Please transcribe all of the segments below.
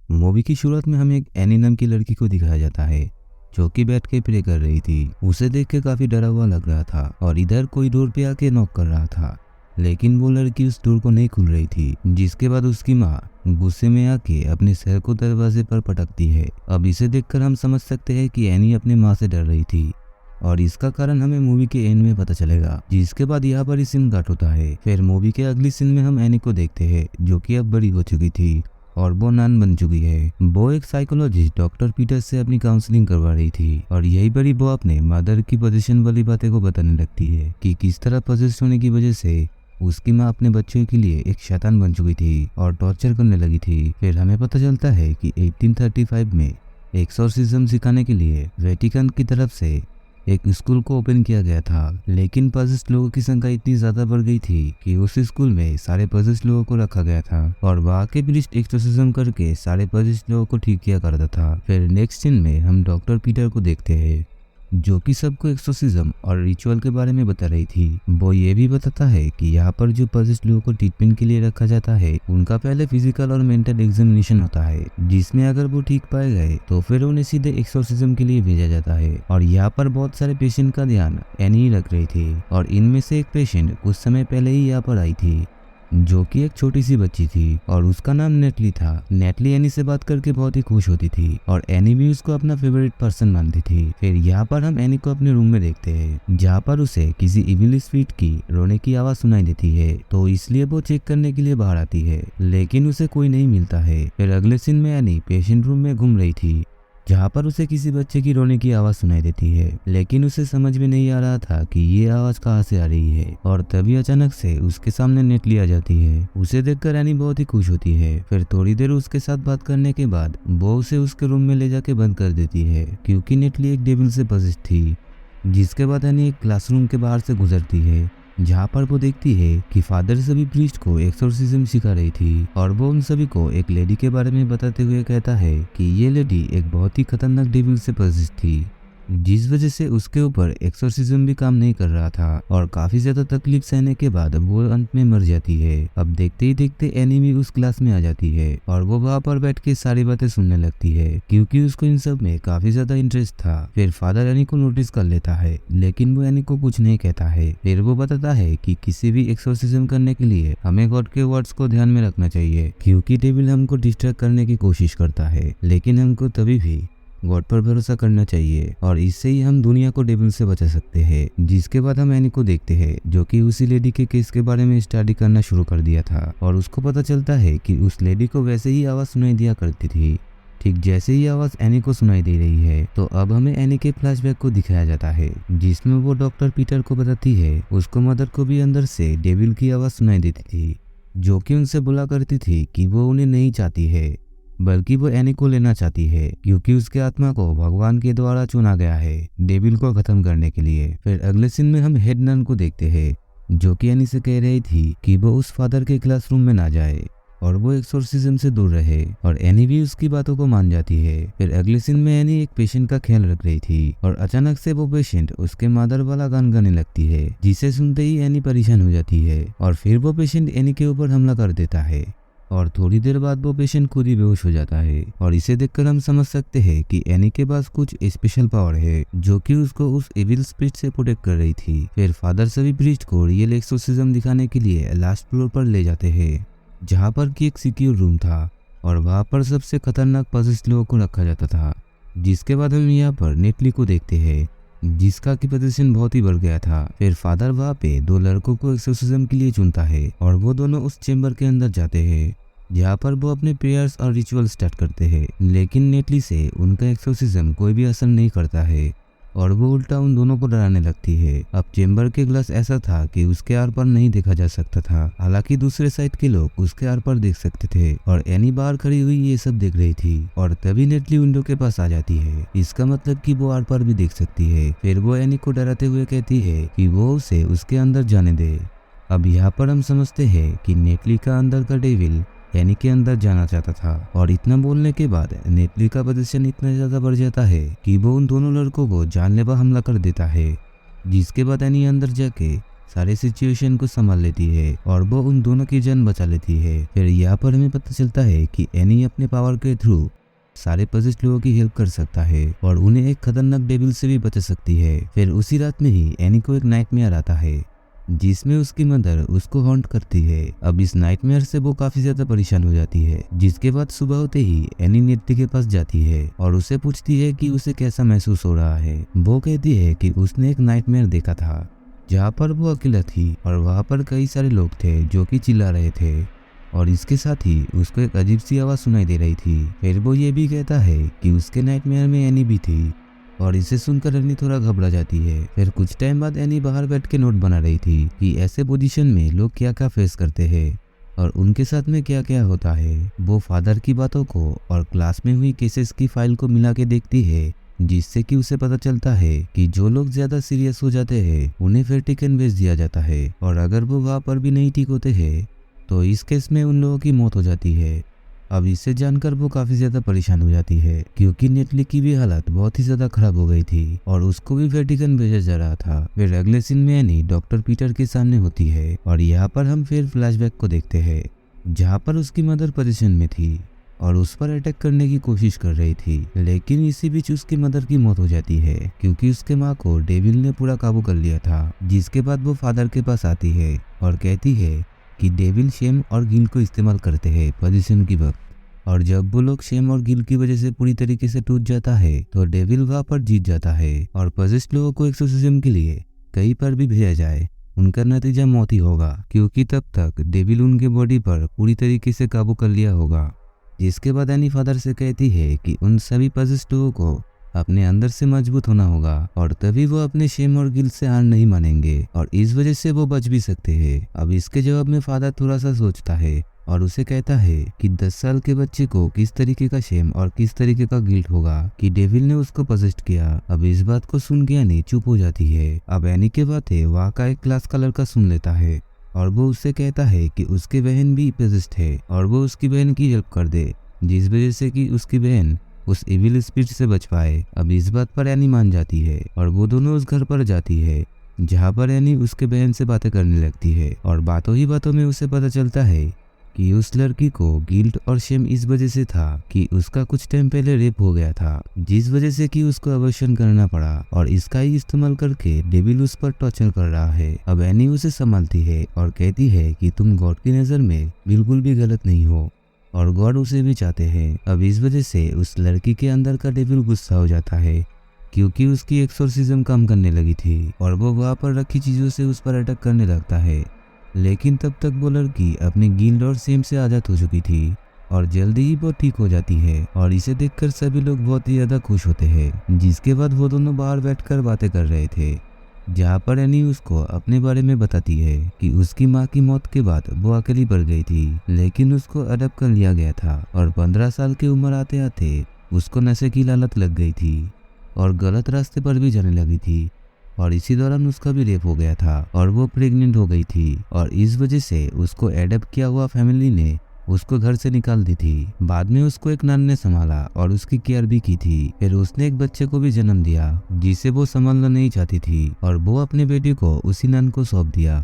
Movie की शुरुआत में हमें एक एनी नाम की लड़की को दिखाया जाता है जो कि बैठ के प्रे कर रही थी। उसे देख के काफी डरा हुआ लग रहा था और इधर कोई डोर पे आके नॉक कर रहा था, लेकिन वो लड़की उस डोर को नहीं खुल रही थी। जिसके बाद उसकी माँ गुस्से में आके अपने सर को दरवाजे पर पटकती है। अब इसे देखकर हम समझ सकते हैं कि एनी अपनी माँ से डर रही थी और इसका कारण हमें मूवी के एंड में पता चलेगा। जिसके बाद यहाँ पर सीन कट होता है। फिर मूवी के अगली सीन में हम एनी को देखते हैं जो कि अब बड़ी हो चुकी थी और वो नान बन चुकी है। वो एक साइकोलॉजिस्ट डॉक्टर पीटर से अपनी काउंसलिंग करवा रही थी और यही बड़ी वो अपने मदर की पोजीशन वाली बातें को बताने लगती है कि किस तरह पोजेस होने की वजह से उसकी माँ अपने बच्चों के लिए एक शैतान बन चुकी थी और टॉर्चर करने लगी थी। फिर हमें पता चलता है कि 1835 में एक्सोर्सिज्म सिखाने के लिए वेटिकन की तरफ से एक स्कूल को ओपन किया गया था, लेकिन पॉसेस्ड लोगों की संख्या इतनी ज्यादा बढ़ गई थी कि उस स्कूल में सारे पॉसेस्ड लोगों को रखा गया था और वहाँ के प्रीस्ट एक्सोर्सिज्म करके सारे पॉसेस्ड लोगों को ठीक किया करता था। फिर नेक्स्ट सीन में हम डॉक्टर पीटर को देखते हैं जो कि सबको एक्सोर्सिज्म और रिचुअल के बारे में बता रही थी। वो ये भी बताता है कि यहाँ पर जो पॉसेस्ड लोगों को ट्रीटमेंट के लिए रखा जाता है उनका पहले फिजिकल और मेंटल एग्जामिनेशन होता है, जिसमें अगर वो ठीक पाए गए तो फिर उन्हें सीधे एक्सोर्सिज्म के लिए भेजा जाता है। और यहाँ पर बहुत सारे पेशेंट का ध्यान एनी रख रही थी और इनमें से एक पेशेंट कुछ समय पहले ही यहाँ पर आई थी जो कि एक छोटी सी बच्ची थी और उसका नाम नेटली था। नेटली एनी से बात करके बहुत ही खुश होती थी और एनी भी उसको अपना फेवरेट पर्सन मानती थी। फिर यहाँ पर हम एनी को अपने रूम में देखते हैं जहाँ पर उसे किसी इविल स्पिरिट की रोने की आवाज सुनाई देती है, तो इसलिए वो चेक करने के लिए बाहर आती है, लेकिन उसे कोई नहीं मिलता है। फिर अगले सीन में एनी पेशेंट रूम में घूम रही थी जहाँ पर उसे किसी बच्चे की रोने की आवाज सुनाई देती है, लेकिन उसे समझ में नहीं आ रहा था कि ये आवाज कहाँ से आ रही है। और तभी अचानक से उसके सामने नेटली आ जाती है। उसे देखकर एनी बहुत ही खुश होती है। फिर थोड़ी देर उसके साथ बात करने के बाद वो उसे उसके रूम में ले जाके बंद कर देती है क्योंकि नेटली एक डेविल से पॉसेस्ड थी। जिसके बाद एनी एक क्लासरूम के बाहर से गुजरती है जहाँ पर वो देखती है कि फादर सभी प्रीस्ट को एक्सोर्सिज्म सिखा रही थी और वो उन सभी को एक लेडी के बारे में बताते हुए कहता है कि ये लेडी एक बहुत ही खतरनाक डेविल से पॉसेस्ड थी, जिस वजह से उसके ऊपर एक्सोर्सिज्म भी काम नहीं कर रहा था और काफी ज्यादा तकलीफ सहने के बाद वो अंत में मर जाती है। अब देखते ही देखते एनी भी उस क्लास में आ जाती है और वो वहाँ पर बैठ के सारी बातें सुनने लगती है क्योंकि उसको इन सब में काफी ज्यादा इंटरेस्ट था। फिर फादर एनी को नोटिस कर लेता है, लेकिन वो एनी को कुछ नहीं कहता है। फिर वो बताता है कि किसी भी एक्सोर्सिज्म करने के लिए हमें गॉड के वर्ड्स को ध्यान में रखना चाहिए क्योंकि डेविल हमको डिस्ट्रैक्ट करने की कोशिश करता है, लेकिन हमको तभी भी गॉड पर भरोसा करना चाहिए और इससे ही हम दुनिया को डेविल से बचा सकते हैं। जिसके बाद हम एनी को देखते हैं जो कि उसी लेडी के केस के बारे में स्टडी करना शुरू कर दिया था और उसको पता चलता है कि उस लेडी को वैसे ही आवाज सुनाई दिया करती थी ठीक जैसे ही आवाज एनी को सुनाई दे रही है। तो अब हमें एनी के फ्लैशबैक को दिखाया जाता है जिसमें वो डॉक्टर पीटर को बताती है उसको मदर को भी अंदर से डेविल की आवाज सुनाई देती थी जो कि उनसे बोला करती थी कि वो उन्हें नहीं चाहती है बल्कि वो एनी को लेना चाहती है क्योंकि उसके आत्मा को भगवान के द्वारा चुना गया है डेविल को खत्म करने के लिए। फिर अगले सीन में हम हेड नन को देखते हैं जो कि एनी से कह रही थी कि वो उस फादर के क्लासरूम में ना जाए और वो एक्सोर्सिज्म से दूर रहे और एनी भी उसकी बातों को मान जाती है। फिर अगले सीन में एनी एक पेशेंट का ख्याल रख रही थी और अचानक से वो पेशेंट उसके मदर वाला गान गाने लगती है जिसे सुनते ही एनी परेशान हो जाती है और फिर वो पेशेंट एनी के ऊपर हमला कर देता है और थोड़ी देर बाद वो पेशेंट खुद ही बेहोश हो जाता है। और इसे देखकर हम समझ सकते हैं कि एनी के पास कुछ स्पेशल पावर है जो कि उसको उस एविल स्पिरिट से प्रोटेक्ट कर रही थी। फिर फादर सभी प्रीस्ट को रियल एक्सोर्सिज्म दिखाने के लिए लास्ट फ्लोर पर ले जाते हैं जहाँ पर कि एक सिक्योर रूम था और वहाँ पर सबसे खतरनाक पॉसेस्ड लोगों को रखा जाता था। जिसके बाद हम यहाँ पर नेटली को देखते हैं जिसका की पोजीशन बहुत ही बढ़ गया था। फिर फादर वहाँ पे दो लड़कों को एक्सोर्सिज्म के लिए चुनता है और वो दोनों उस चेम्बर के अंदर जाते हैं जहाँ पर वो अपने प्रेयर्स और रिचुअल स्टार्ट करते हैं, लेकिन नेटली से उनका एक्सोर्सिज्म कोई भी असर नहीं करता है और वो उल्टा उन दोनों को डराने लगती है। अब चेम्बर के ग्लास ऐसा था कि उसके आर पर नहीं देखा जा सकता था, हालांकि दूसरे साइड के लोग उसके आर पर देख सकते थे और एनी बाहर खड़ी हुई ये सब देख रही थी और तभी नेटली विंडो के पास आ जाती है। इसका मतलब कि वो आर पर भी देख सकती है। फिर वो एनी को डराते हुए कहती है कि वो उसे उसके अंदर जाने दे। अब यहाँ पर हम समझते हैं कि नेटली का अंदर का डेविल एनी के अंदर जाना चाहता था और इतना बोलने के बाद नेटली का पोजीशन इतना ज्यादा बढ़ जाता है कि वो उन दोनों लड़कों को जानलेवा हमला कर देता है। जिसके बाद एनी अंदर जाके सारे सिचुएशन को संभाल लेती है और वो उन दोनों की जान बचा लेती है। फिर यहाँ पर हमें पता चलता है कि एनी अपने पावर के थ्रू सारे पॉजेस्ड लोगों की हेल्प कर सकता है और उन्हें एक खतरनाक डेविल से भी बचा सकती है। फिर उसी रात में ही एनी को एक नाइटमेयर आता है जिसमें उसकी मदर उसको हॉन्ट करती है। अब इस नाइटमेयर से वो काफी ज्यादा परेशान हो जाती है, जिसके बाद सुबह होते ही एनी नेटली के पास जाती है और उसे पूछती है कि उसे कैसा महसूस हो रहा है। वो कहती है कि उसने एक नाइटमेयर देखा था जहाँ पर वो अकेला थी और वहाँ पर कई सारे लोग थे जो कि चिल्ला रहे थे और इसके साथ ही उसको एक अजीब सी आवाज सुनाई दे रही थी। फिर वो ये भी कहता है कि उसके नाइटमेयर में एनी भी थी और इसे सुनकर एनी थोड़ा घबरा जाती है। फिर कुछ टाइम बाद एनी बाहर बैठ के नोट बना रही थी कि ऐसे पोजीशन में लोग क्या क्या फेस करते हैं और उनके साथ में क्या क्या होता है। वो फादर की बातों को और क्लास में हुई केसेस की फाइल को मिला के देखती है, जिससे कि उसे पता चलता है कि जो लोग ज्यादा सीरियस हो जाते हैं उन्हें फिर टिकन भेज दिया जाता है और अगर वो वहाँ पर भी नहीं ठीक होते हैं तो इस केस में उन लोगों की मौत हो जाती है। अब इससे जानकर वो काफी ज्यादा परेशान हो जाती है क्योंकि नेटली की भी हालत बहुत ही ज्यादा खराब हो गई थी और उसको भी वेटिकन भेजा जा रहा था। फिर अगले सीन में एनी डॉक्टर पीटर के सामने होती है और यहाँ पर हम फिर फ्लैशबैक को देखते हैं जहाँ पर उसकी मदर पोजीशन में थी और उस पर अटैक करने की कोशिश कर रही थी, लेकिन इसी बीच उसकी मदर की मौत हो जाती है क्योंकि उसके माँ को डेविल ने पूरा काबू कर लिया था। जिसके बाद वो फादर के पास आती है और कहती है कि डेविल शेम और गिल को इस्तेमाल करते हैं पोजीशन की वक्त और जब वो लोग शेम और गिल की वजह से पूरी तरीके से टूट जाता है तो डेविल वहाँ पर जीत जाता है और पोजेस्ड लोगों को एक्सोर्सिज्म के लिए कहीं पर भी भेजा जाए उनका नतीजा मौत ही होगा क्योंकि तब तक डेविल उनके बॉडी पर पूरी तरीके से काबू कर लिया होगा। जिसके बाद एनी फादर से कहती है कि उन सभी पोजेस्ड लोगों को अपने अंदर से मजबूत होना होगा और तभी वो अपने शेम और गिल से हार नहीं मानेंगे और इस वजह से वो बच भी सकते हैं। अब इसके जवाब में फादर थोड़ा सा सोचता है और उसे कहता है कि 10 साल के बच्चे को किस तरीके का शेम और किस तरीके का गिल्ट होगा कि डेविल ने उसको पोजेस्ट किया। अब इस बात को सुन के एनी चुप हो जाती है। अब एनी के बातें वहाँ का एक क्लास का लड़का सुन लेता है और वो उससे कहता है कि उसकी बहन भी पोजेस्ट है और वो उसकी बहन की हेल्प कर दे, जिस वजह से कि उसकी बहन उस इविल स्पिरिट से बच पाए। अब इस बात पर एनी मान जाती है और वो दोनों उस घर पर जाती है जहाँ पर एनी उसके बहन से बातें करने लगती है और बातों ही बातों में उसे पता चलता है कि उस लड़की को गिल्ट और शेम इस वजह से था कि उसका कुछ टाइम पहले रेप हो गया था, जिस वजह से कि उसको अबॉर्शन करना पड़ा और इसका ही इस्तेमाल करके डेविल उस पर टॉर्चर कर रहा है। अब एनी उसे संभालती है और कहती है कि तुम गॉड की नज़र में बिल्कुल भी गलत नहीं हो और गॉड उसे भी चाहते हैं। अब इस वजह से उस लड़की के अंदर का डेविल गुस्सा हो जाता है क्योंकि उसकी एक्सोर्सिज्म काम करने लगी थी और वो वहाँ पर रखी चीज़ों से उस पर अटैक करने लगता है। लेकिन तब तक वो लड़की अपने गिल्ड और शेम से आज़ाद हो चुकी थी और जल्दी ही वो ठीक हो जाती है और इसे देखकर सभी लोग बहुत ही ज़्यादा खुश होते हैं। जिसके बाद वो दोनों बाहर बैठकर बातें कर रहे थे जहाँ पर एनी उसको अपने बारे में बताती है कि उसकी माँ की मौत के बाद वो अकेली पड़ गई थी, लेकिन उसको अडॉप्ट कर लिया गया था और 15 साल की उम्र आते आते उसको नशे की लालत लग गई थी और गलत रास्ते पर भी जाने लगी थी और इसी दौरान उसका भी रेप हो गया था और वो प्रेग्नेंट हो गई थी और इस वजह से उसको एडॉप्ट किया हुआ फैमिली ने उसको घर से निकाल दी थी। बाद में उसको एक नन ने संभाला और उसकी केयर भी की थी। फिर उसने एक बच्चे को भी जन्म दिया जिसे वो संभालना नहीं चाहती थी और वो अपने बेटे को उसी नन को सौंप दिया।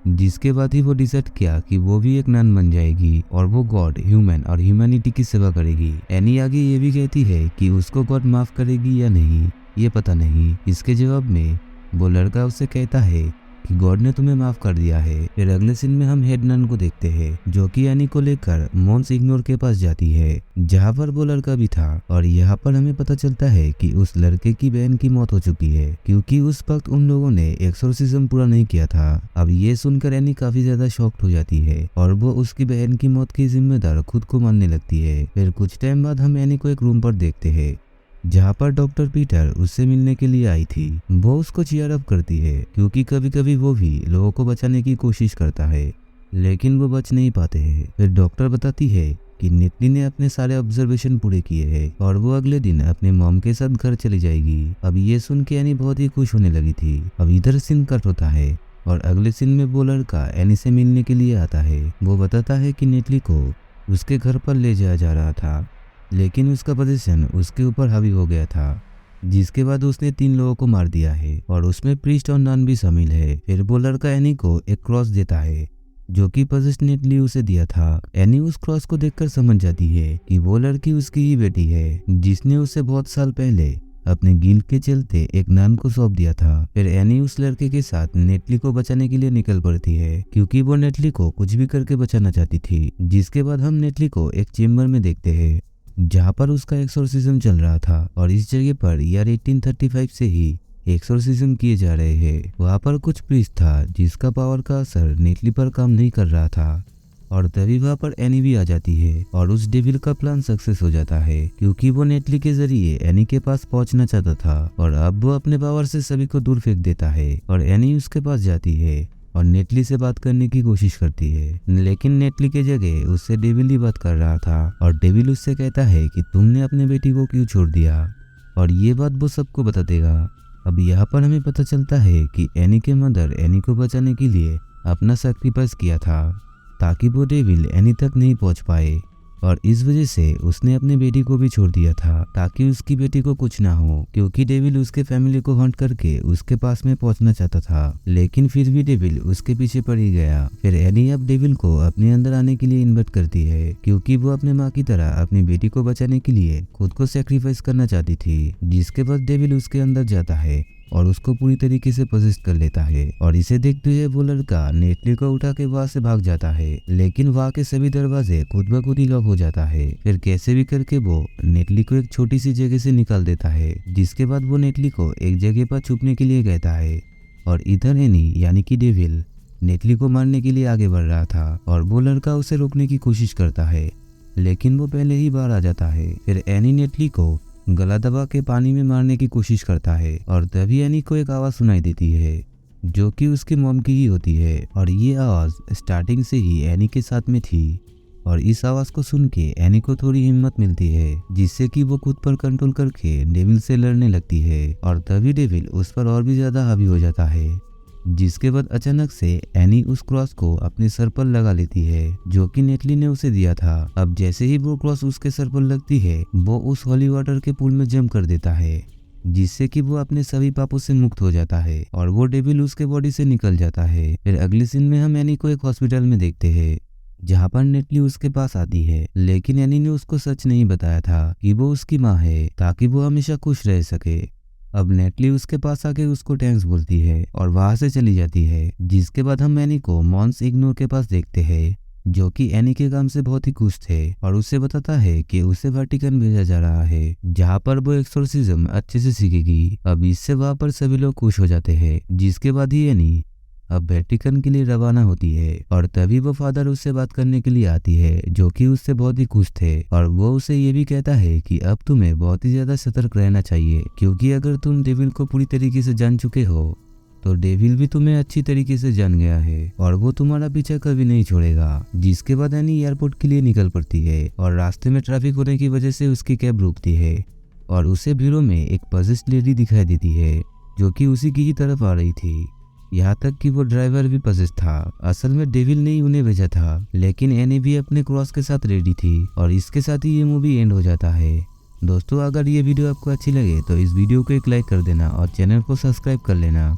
जिसके बाद ही वो डिसाइड किया कि वो भी एक नन बन जाएगी और वो गॉड, ह्यूमन और ह्यूमैनिटी की सेवा करेगी। एनी आगे ये भी कहती है कि उसको गॉड माफ करेगी या नहीं ये पता नहीं। इसके जवाब में वो लड़का उससे कहता है कि गॉड ने तुम्हें माफ कर दिया है। फिर अगले सीन में हम हेड नन को देखते हैं जो कि एनी को लेकर मोन्स इग्नोर के पास जाती है जहाँ पर वो लड़का भी था और यहाँ पर हमें पता चलता है कि उस लड़के की बहन की मौत हो चुकी है क्योंकि उस वक्त उन लोगों ने एक्सोर्सिज्म पूरा नहीं किया था। अब ये सुनकर एनी काफी ज्यादा शॉक्ड हो जाती है और वो उसकी बहन की मौत की जिम्मेदार खुद को मानने लगती है। फिर कुछ टाइम बाद हम एनी को एक रूम पर देखते हैं जहाँ पर डॉक्टर पीटर उससे मिलने के लिए आई थी। वो उसको चीयर अप करती है क्योंकि कभी कभी वो भी लोगों को बचाने की कोशिश करता है लेकिन वो बच नहीं पाते हैं। फिर डॉक्टर बताती है कि नेटली ने अपने सारे ऑब्जर्वेशन पूरे किए हैं और वो अगले दिन अपने मॉम के साथ घर चली जाएगी। अब ये सुन के एनी बहुत ही खुश होने लगी थी। अब इधर सीन कट होता है और अगले सीन में वो लड़का एनी से मिलने के लिए आता है। वो बताता है कि नेटली को उसके घर पर ले जाया जा रहा था लेकिन उसका पोजीशन उसके ऊपर हावी हो गया था जिसके बाद उसने 3 लोगों को मार दिया है और उसमें प्रीस्ट और नन भी शामिल है। फिर वो लड़का एनी को एक क्रॉस देता है जो कि पोजेस्ड नेटली उसे दिया था। एनी उस क्रॉस को देखकर समझ जाती है कि वो लड़की उसकी ही बेटी है जिसने उसे बहुत साल पहले अपने गिल्ड के चलते एक नन को सौंप दिया था। फिर एनी उस लड़के के साथ नेटली को बचाने के लिए निकल पड़ती है क्योंकि वो नेटली को कुछ भी करके बचाना चाहती थी। जिसके बाद हम नेटली को एक चेम्बर में देखते हैं जहाँ पर उसका एक्सोर्सिज्म चल रहा था और इस जगह पर ईयर 1835 से ही एक्सोर्सिज्म किए जा रहे हैं। वहाँ पर कुछ प्रीस्ट था जिसका पावर का असर नेटली पर काम नहीं कर रहा था और तभी वहाँ पर एनी भी आ जाती है और उस डेविल का प्लान सक्सेस हो जाता है क्योंकि वो नेटली के जरिए एनी के पास पहुंचना चाहता था और अब वो अपने पावर से सभी को दूर फेंक देता है और एनी उसके पास जाती है और नेटली से बात करने की कोशिश करती है। लेकिन नेटली के जगह उससे डेविल ही बात कर रहा था और डेविल उससे कहता है कि तुमने अपने बेटी को क्यों छोड़ दिया और ये बात वो सबको बता देगा। अब यहाँ पर हमें पता चलता है कि एनी के मदर एनी को बचाने के लिए अपना सैक्रिफाइस किया था ताकि वो डेविल एनी तक नहीं पहुंच पाए और इस वजह से उसने अपनी बेटी को भी छोड़ दिया था ताकि उसकी बेटी को कुछ ना हो क्योंकि डेविल उसके फैमिली को हंट करके उसके पास में पहुंचना चाहता था। लेकिन फिर भी डेविल उसके पीछे पड़ ही गया। फिर एनी अब डेविल को अपने अंदर आने के लिए इन्वाइट करती है क्योंकि वो अपने माँ की तरह अपनी बेटी को बचाने के लिए खुद को सेक्रीफाइस करना चाहती थी। जिसके बाद डेविल उसके अंदर जाता है और उसको पूरी तरीके से पोजेस कर लेता है और इसे देखते हुए वो लड़का नेटली को उठा के वहां से भाग जाता है। लेकिन वहां के सभी दरवाजे खुद ब खुद ही लॉक हो जाता है। फिर कैसे भी करके वो नेटली को एक छोटी सी जगह से निकाल देता है। जिसके बाद वो नेटली को एक जगह पर छुपने के लिए कहता है और इधर एनी यानी कि डेविल नेटली को मारने के लिए आगे बढ़ रहा था और वो लड़का उसे रोकने की कोशिश करता है लेकिन वो पहले ही बाहर आ जाता है। फिर एनी नेटली को गला दबा के पानी में मारने की कोशिश करता है और तभी एनी को एक आवाज सुनाई देती है जो कि उसकी मॉम की ही होती है और ये आवाज स्टार्टिंग से ही एनी के साथ में थी और इस आवाज को सुन के एनी को थोड़ी हिम्मत मिलती है जिससे कि वो खुद पर कंट्रोल करके डेविल से लड़ने लगती है और तभी डेविल उस पर और भी ज्यादा हावी हो जाता है। जिसके बाद अचानक से एनी उस क्रॉस को अपने सर पर लगा लेती है जो कि नेटली ने उसे दिया था। अब जैसे ही वो क्रॉस उसके सर पर लगती है वो उस हॉली वाटर के पूल में जंप कर देता है जिससे कि वो अपने सभी पापों से मुक्त हो जाता है और वो डेविल उसके बॉडी से निकल जाता है। फिर अगले सीन में हम एनी को एक हॉस्पिटल में देखते हैं जहाँ पर नेटली उसके पास आती है लेकिन एनी ने उसको सच नहीं बताया था कि वो उसकी माँ है ताकि वो हमेशा खुश रह सके। अब नेटली उसके पास आके उसको थैंक्स बोलती है और वहां से चली जाती है। जिसके बाद हम एनी को मॉन्स इग्नोर के पास देखते हैं जो कि एनी के काम से बहुत ही खुश थे और उसे बताता है कि उसे वेटिकन भेजा जा रहा है जहाँ पर वो एक्सोर्सिज्म अच्छे से सीखेगी। अब इससे वहां पर सभी लोग खुश हो जाते हैं। जिसके बाद ही एनी अब वेटिकन के लिए रवाना होती है और तभी वो फादर उससे बात करने के लिए आती है जो कि उससे बहुत ही खुश थे और वो उसे ये भी कहता है कि अब तुम्हें बहुत ही ज्यादा सतर्क रहना चाहिए क्योंकि अगर तुम डेविल को पूरी तरीके से जान चुके हो तो डेविल भी तुम्हें अच्छी तरीके से जान गया है और वो तुम्हारा पीछा कभी नहीं छोड़ेगा। जिसके बाद एनी एयरपोर्ट के लिए निकल पड़ती है और रास्ते में ट्रैफिक होने की वजह से उसकी कैब रुकती है और उसे भीड़ों में एक पजेस्ड लेडी दिखाई देती है जो कि उसी की ही तरफ आ रही थी। यहाँ तक कि वो ड्राइवर भी पजेस्ड था। असल में डेविल ने ही उन्हें भेजा था लेकिन एनी भी अपने क्रॉस के साथ रेडी थी और इसके साथ ही ये मूवी एंड हो जाता है। दोस्तों अगर ये वीडियो आपको अच्छी लगे तो इस वीडियो को एक लाइक कर देना और चैनल को सब्सक्राइब कर लेना।